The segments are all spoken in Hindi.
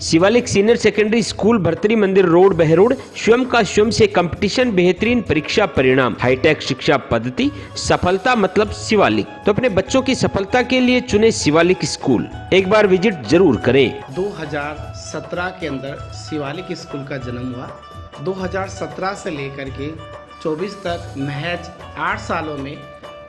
Shivalik senior secondary school Bhartari मंदिर रोड बहरोड स्वयं का स्वयं से कंपटीशन बेहतरीन परीक्षा परिणाम हाईटेक शिक्षा पद्धति सफलता मतलब शिवालिक। तो अपने बच्चों की सफलता के लिए चुने शिवालिक स्कूल, एक बार विजिट जरूर करें। 2017 के अंदर शिवालिक स्कूल का जन्म हुआ। 2017 से लेकर के 24 तक महज 8 सालों में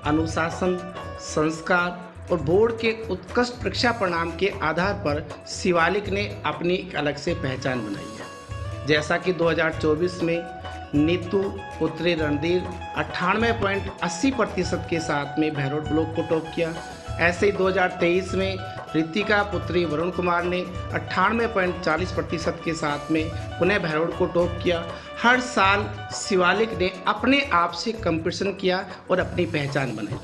अनुशासन, संस्कार और बोर्ड के उत्कृष्ट परीक्षा परिणाम के आधार पर शिवालिक ने अपनी एक अलग से पहचान बनाई है। जैसा कि 2024 में नीतू पुत्री रणधीर 98.80% के साथ में बहरोड ब्लॉक को टॉप किया, ऐसे ही 2023 में रितिका पुत्री वरुण कुमार ने 98.40% के साथ में पुनः बहरोड को टॉप किया। हर साल शिवालिक ने अपने आप से कंपटीशन किया और अपनी पहचान बनाई।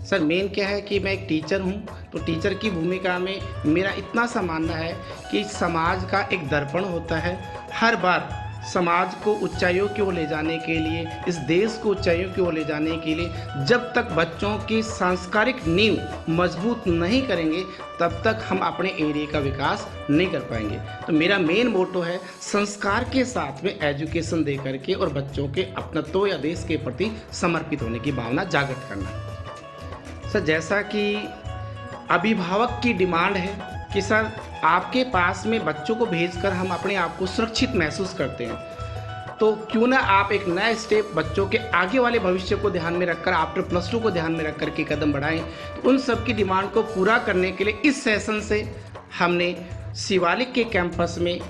सर मेन क्या है कि मैं एक टीचर हूँ, तो टीचर की भूमिका में मेरा इतना सा मानना है कि समाज का एक दर्पण होता है। हर बार समाज को ऊंचाइयों की ओर ले जाने के लिए, इस देश को ऊंचाइयों की ओर ले जाने के लिए जब तक बच्चों की सांस्कारिक नींव मजबूत नहीं करेंगे तब तक हम अपने एरिया का विकास नहीं कर पाएंगे। तो मेरा मेन मोटो है संस्कार के साथ में एजुकेशन दे करके और बच्चों के अपनत्व या देश के प्रति समर्पित होने की भावना जागृत करना। सर जैसा कि अभिभावक की डिमांड है कि सर आपके पास में बच्चों को भेजकर हम अपने आप को सुरक्षित महसूस करते हैं, तो क्यों ना आप एक नया स्टेप बच्चों के आगे वाले भविष्य को ध्यान में रखकर आफ्टर +2 को ध्यान में रख कर के कदम बढ़ाएं। तो उन सब की डिमांड को पूरा करने के लिए इस सेशन से हमने शिवालिक के कैंपस में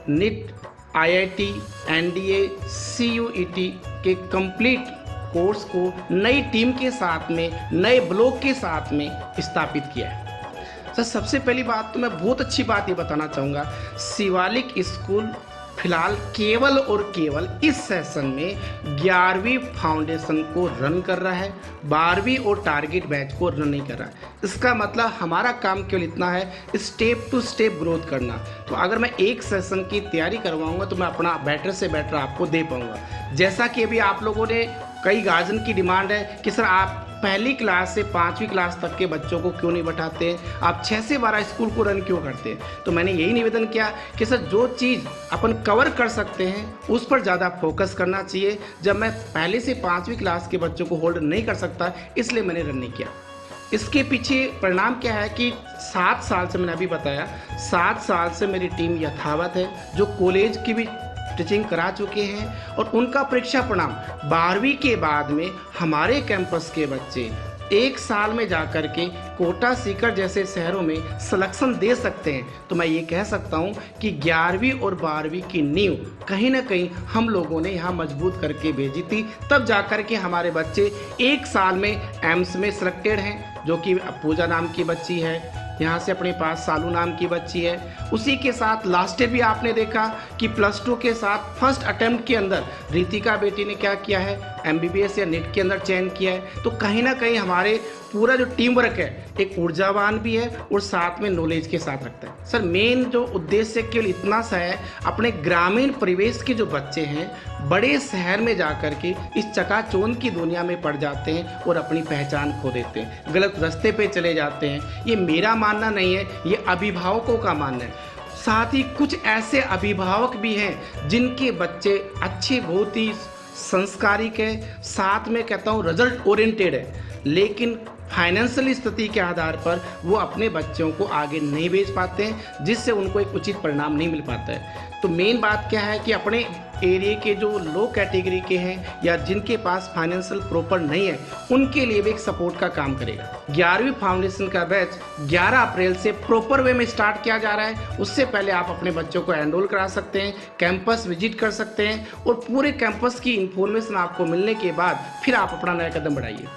नीट, IIT, NDA, CUET के कंप्लीट कोर्स को नई टीम के साथ में, नए ब्लॉक के साथ में स्थापित किया है। सर सबसे पहली बात तो मैं बहुत अच्छी बात ये बताना चाहूँगा, शिवालिक स्कूल फिलहाल केवल और केवल इस सेशन में 11वीं फाउंडेशन को रन कर रहा है, 12वीं और टारगेट बैच को रन नहीं कर रहा है। इसका मतलब हमारा काम केवल इतना है स्टेप टू स्टेप ग्रोथ करना। तो अगर मैं एक सेशन की तैयारी करवाऊंगा तो मैं अपना बेटर से बेटर आपको दे पाऊंगा। जैसा कि अभी आप लोगों ने कई गार्जियन की डिमांड है कि सर आप पहली क्लास से 5वीं क्लास तक के बच्चों को क्यों नहीं बैठाते, आप 6 से 12 स्कूल को रन क्यों करते हैं। तो मैंने यही निवेदन किया कि सर जो चीज़ अपन कवर कर सकते हैं उस पर ज़्यादा फोकस करना चाहिए। जब मैं पहले से 5वीं क्लास के बच्चों को होल्ड नहीं कर सकता, इसलिए मैंने रन नहीं किया। इसके पीछे परिणाम क्या है कि 7 साल से, मैंने अभी बताया 7 साल से मेरी टीम यथावत है, जो कॉलेज की भी टीचिंग करा चुके हैं और उनका परीक्षा परिणाम 12वीं के बाद में हमारे कैंपस के बच्चे 1 साल में जाकर के कोटा, सीकर जैसे शहरों में सिलेक्शन दे सकते हैं। तो मैं ये कह सकता हूँ कि 11वीं और 12वीं की नींव कहीं ना कहीं हम लोगों ने यहाँ मजबूत करके भेजी थी, तब जाकर के हमारे बच्चे 1 साल में एम्स में सिलेक्टेड हैं, जो कि पूजा नाम की बच्ची है, यहाँ से अपने पास सालू नाम की बच्ची है। उसी के साथ लास्ट ईयर भी आपने देखा कि +2 के साथ फर्स्ट अटेम्प्ट के अंदर रितिका बेटी ने क्या किया है, MBBS या नीट के अंदर चयन किया है। तो कहीं ना कहीं हमारे पूरा जो टीम वर्क है एक ऊर्जावान भी है और साथ में नॉलेज के साथ रखता है। सर मेन जो उद्देश्य केवल इतना सा है, अपने ग्रामीण परिवेश के जो बच्चे हैं बड़े शहर में जाकर के इस चकाचौंध की दुनिया में पड़ जाते हैं और अपनी पहचान खो देते हैं, गलत रास्ते पे चले जाते हैं। ये मेरा मानना नहीं है, ये अभिभावकों का मानना है। साथ ही कुछ ऐसे अभिभावक भी हैं जिनके बच्चे अच्छे, बहुत ही संस्कारिक है, साथ में कहता हूँ रिजल्ट ओरिएंटेड है, लेकिन फाइनेंशियल स्थिति के आधार पर वो अपने बच्चों को आगे नहीं भेज पाते हैं, जिससे उनको एक उचित परिणाम नहीं मिल पाता है। तो मेन बात क्या है कि अपने एरिया के जो लो कैटेगरी के हैं या जिनके पास फाइनेंशियल प्रॉपर नहीं है, उनके लिए भी एक सपोर्ट का काम करेगा। 11वीं फाउंडेशन का बैच 11 अप्रैल से प्रॉपर वे में स्टार्ट किया जा रहा है। उससे पहले आप अपने बच्चों को एनरोल करा सकते हैं, कैंपस विजिट कर सकते हैं और पूरे कैंपस की इंफॉर्मेशन आपको मिलने के बाद फिर आप अपना नया कदम बढ़ाइए।